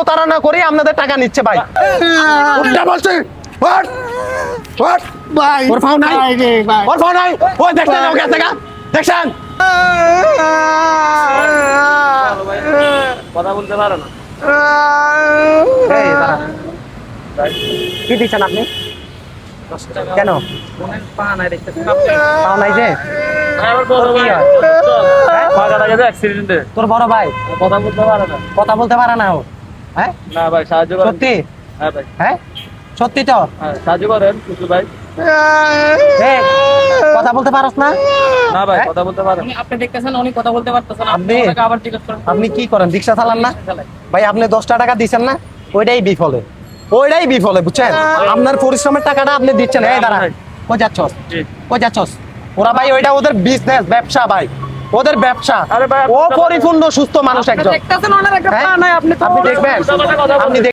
প্রতারণা করে আপনাদের টাকা নিচ্ছে ভাই। উল্টা বলছি ভাই ওর ফাও নাই ভাই রে, ভাই। ওর ফাও নাই ওই দেখছেন ওকে থেকে দেখছেন কথা বলতে পারো না। এই দাঁড়া। কি দিচ্ছেন আপনি কেন পা নাই দেখতে পাও নাই যে তোর কি হয়? পাটা গেছে অ্যাক্সিডেন্টে। তোর বড় ভাই কথা বলতে পারে না। কথা বলতে পারে না ও হ্যাঁ না ভাই সাহায্য করেন। সত্যি হ্যাঁ ভাই, হ্যাঁ সত্যি তো হ্যাঁ সাহায্য করেন কিছু ভাই। এই, কথা বলতে পারস না না ভাই হ্যাঁ? কথা বলতে পারেন। আপনি দেখতেছেন উনি কথা বলতে পারতেছেন, আপনি আপনি- ওনাকে আবার জিজ্ঞেস করেন। আপনি কি করেন রিক্সা চালান না ভাই আপনি 10টা টাকা দিচ্ছেন না ওইটাই বিফলে বুঝছেন আপনার পরিশ্রমের টাকাটা আপনি দিচ্ছেন এই দাঁড়া কই যাচ্ছস জি। কই যাচ্ছস ওরা ভাই ওইটা ওদের বিজনেস ব্যবসা ভাই ওদের ব্যবসা আরে ভাই, ও পরিপূর্ণ সুস্থ মানুষ আপনি একজন দেখতেছেন ওনার একটা হ্যাঁ? পা নাই, আপনি তো আপনি দেখবেন উল্টাপাল্টা কথা আপনি বলছেন।